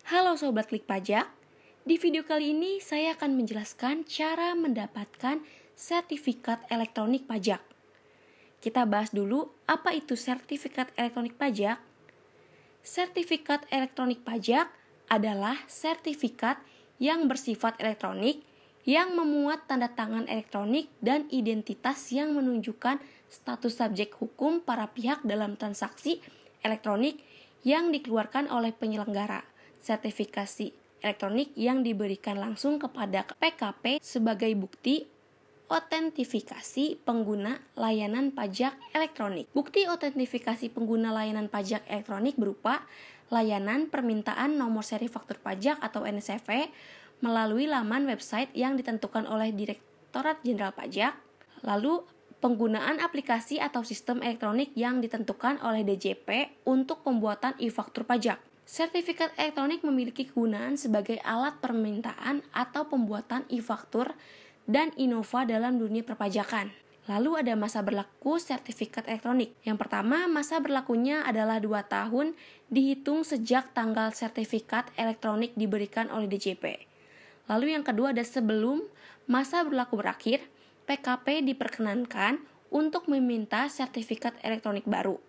Halo Sobat Klik Pajak, di video kali ini saya akan menjelaskan cara mendapatkan sertifikat elektronik pajak. Kita bahas dulu apa itu sertifikat elektronik pajak. Sertifikat elektronik pajak adalah sertifikat yang bersifat elektronik yang memuat tanda tangan elektronik dan identitas yang menunjukkan status subjek hukum para pihak dalam transaksi elektronik yang dikeluarkan oleh penyelenggara. Sertifikasi elektronik yang diberikan langsung kepada PKP sebagai bukti otentifikasi pengguna layanan pajak elektronik. Bukti otentifikasi pengguna layanan pajak elektronik berupa layanan permintaan nomor seri faktur pajak atau NSFP melalui laman website yang ditentukan oleh Direktorat Jenderal Pajak, lalu penggunaan aplikasi atau sistem elektronik yang ditentukan oleh DJP untuk pembuatan e-faktur pajak. Sertifikat elektronik memiliki kegunaan sebagai alat permintaan atau pembuatan e-faktur dan innova dalam dunia perpajakan. Lalu ada masa berlaku sertifikat elektronik. Yang pertama, masa berlakunya adalah 2 tahun dihitung sejak tanggal sertifikat elektronik diberikan oleh DJP. Lalu yang kedua ada sebelum masa berlaku berakhir, PKP diperkenankan untuk meminta sertifikat elektronik baru.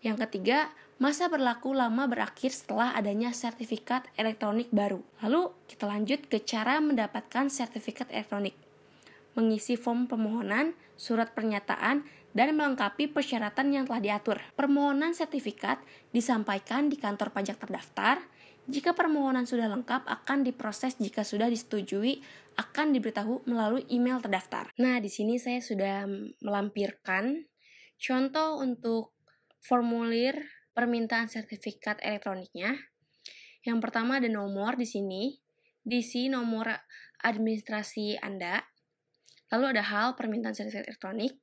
Yang ketiga, masa berlaku lama berakhir setelah adanya sertifikat elektronik baru. Lalu kita lanjut ke cara mendapatkan sertifikat elektronik. Mengisi form permohonan, surat pernyataan, dan melengkapi persyaratan yang telah diatur. Permohonan sertifikat disampaikan di kantor pajak terdaftar. Jika permohonan sudah lengkap akan diproses, jika sudah disetujui akan diberitahu melalui email terdaftar. Nah, di sini saya sudah melampirkan contoh untuk formulir permintaan sertifikat elektroniknya. Yang pertama ada nomor di sini, diisi nomor administrasi Anda. Lalu ada hal permintaan sertifikat elektronik.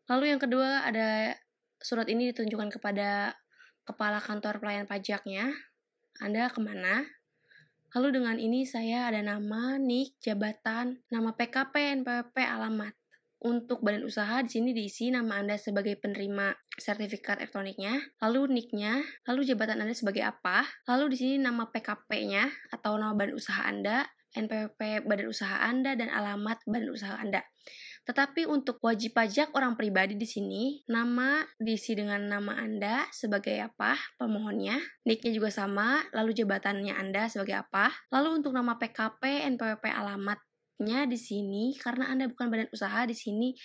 Lalu yang kedua ada surat ini ditunjukkan kepada kepala kantor pelayanan pajaknya. Anda kemana? Lalu dengan ini saya ada nama, NIK, jabatan, nama PKP, NPWP, alamat. Untuk badan usaha di sini diisi nama Anda sebagai penerima sertifikat elektroniknya, lalu NIK-nya, lalu jabatan Anda sebagai apa, lalu di sini nama PKP-nya atau nama badan usaha Anda, NPWP badan usaha Anda dan alamat badan usaha Anda. Tetapi untuk wajib pajak orang pribadi di sini, nama diisi dengan nama Anda sebagai apa, pemohonnya, NIK-nya juga sama, lalu jabatannya Anda sebagai apa, lalu untuk nama PKP, NPWP, alamat di sini karena Anda bukan badan usaha, di sini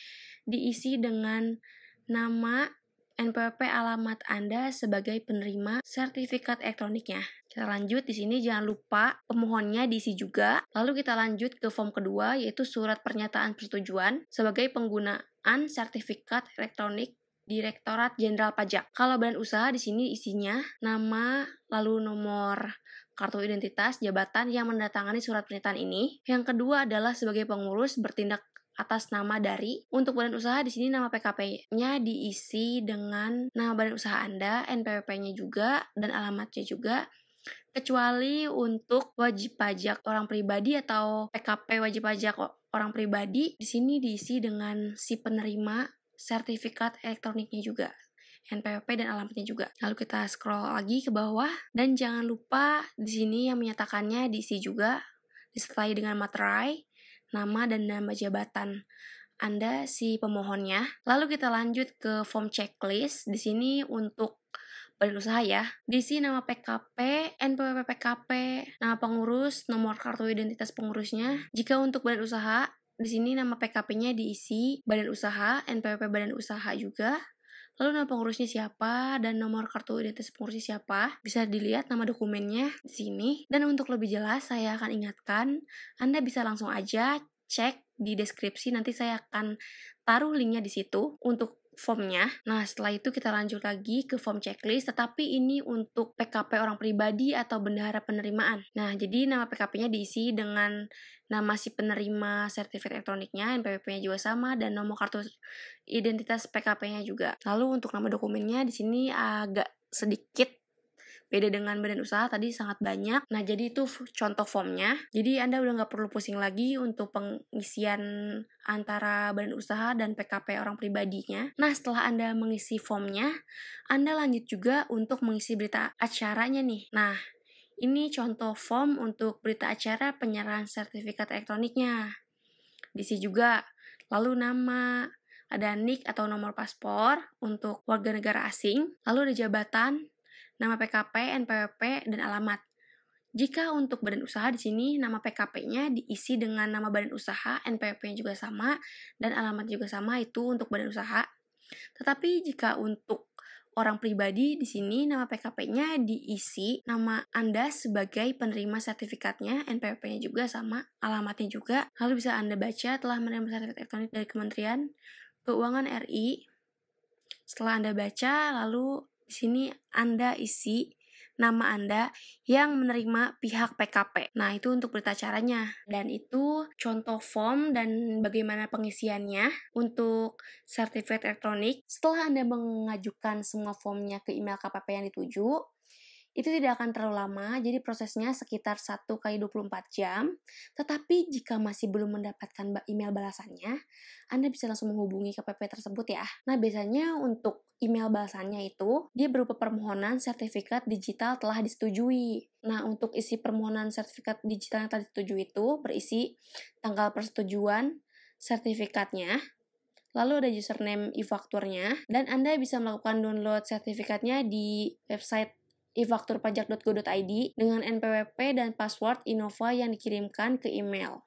diisi dengan nama NPWP alamat Anda sebagai penerima sertifikat elektroniknya. Kita lanjut di sini, jangan lupa pemohonnya diisi juga. Lalu kita lanjut ke form kedua, yaitu surat pernyataan persetujuan sebagai penggunaan sertifikat elektronik Direktorat Jenderal Pajak. Kalau badan usaha di sini isinya nama, lalu nomor kartu identitas, jabatan yang mendatangani surat pernyataan ini. Yang kedua adalah sebagai pengurus bertindak atas nama dari. Untuk badan usaha di sini nama PKP-nya diisi dengan nama badan usaha Anda, NPWP-nya juga dan alamatnya juga. Kecuali untuk wajib pajak orang pribadi atau PKP wajib pajak orang pribadi, di sini diisi dengan si penerima sertifikat elektroniknya juga, NPWP dan alamatnya juga. Lalu kita scroll lagi ke bawah dan jangan lupa di sini yang menyatakannya diisi juga disertai dengan materai, nama dan nama jabatan Anda si pemohonnya. Lalu kita lanjut ke form checklist. Di sini untuk badan usaha ya, diisi nama PKP, NPWP PKP, nama pengurus, nomor kartu identitas pengurusnya. Jika untuk badan usaha, di sini nama PKP-nya diisi badan usaha, NPWP badan usaha juga. Lalu nama pengurusnya siapa dan nomor kartu identitas pengurusnya siapa. Bisa dilihat nama dokumennya di sini. Dan untuk lebih jelas saya akan ingatkan, Anda bisa langsung aja cek di deskripsi, nanti saya akan taruh linknya di situ untuk formnya. Nah, setelah itu kita lanjut lagi ke form checklist, tetapi ini untuk PKP orang pribadi atau bendahara penerimaan. Nah, jadi nama PKP-nya diisi dengan nama si penerima sertifikat elektroniknya, NPWP-nya juga sama, dan nomor kartu identitas PKP-nya juga. Lalu untuk nama dokumennya di sini agak sedikit beda dengan badan usaha, tadi sangat banyak. Nah, jadi itu contoh formnya. Jadi Anda udah nggak perlu pusing lagi untuk pengisian antara badan usaha dan PKP orang pribadinya. Nah, setelah Anda mengisi formnya, Anda lanjut juga untuk mengisi berita acaranya nih. Nah, Ini contoh form untuk berita acara penyerahan sertifikat elektroniknya. Diisi juga, lalu nama, ada NIK atau nomor paspor untuk warga negara asing, lalu ada jabatan, nama PKP, NPWP, dan alamat. Jika untuk badan usaha di sini nama PKP-nya diisi dengan nama badan usaha, NPWP-nya juga sama, dan alamat juga sama, itu untuk badan usaha. Tetapi jika untuk orang pribadi di sini nama PKP-nya diisi nama Anda sebagai penerima sertifikatnya, NPWP-nya juga sama, alamatnya juga. Lalu bisa Anda baca telah menerima sertifikat elektronik dari Kementerian Keuangan RI. Setelah Anda baca, lalu di sini Anda isi nama Anda yang menerima pihak PKP. Nah, itu untuk berita acaranya. Dan itu contoh form dan bagaimana pengisiannya untuk sertifikat elektronik. Setelah Anda mengajukan semua formnya ke email KPP yang dituju, itu tidak akan terlalu lama, jadi prosesnya sekitar 1x24 jam. Tetapi jika masih belum mendapatkan email balasannya, Anda bisa langsung menghubungi KPP tersebut ya. Nah, biasanya untuk email balasannya itu, dia berupa permohonan sertifikat digital telah disetujui. Nah, untuk isi permohonan sertifikat digital yang telah disetujui itu berisi tanggal persetujuan sertifikatnya, lalu ada username e-fakturnya, dan Anda bisa melakukan download sertifikatnya di website e-fakturpajak.go.id dengan NPWP dan password Innova yang dikirimkan ke email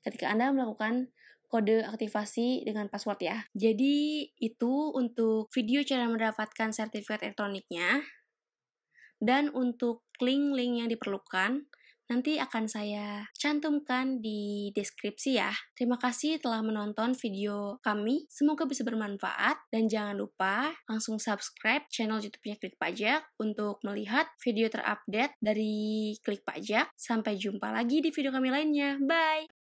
ketika Anda melakukan kode aktivasi dengan password ya. Jadi itu untuk video cara mendapatkan sertifikat elektroniknya. Dan untuk link-link yang diperlukan nanti akan saya cantumkan di deskripsi ya. Terima kasih telah menonton video kami. Semoga bisa bermanfaat. Dan jangan lupa langsung subscribe channel YouTube-nya Klik Pajak untuk melihat video terupdate dari Klik Pajak. Sampai jumpa lagi di video kami lainnya. Bye!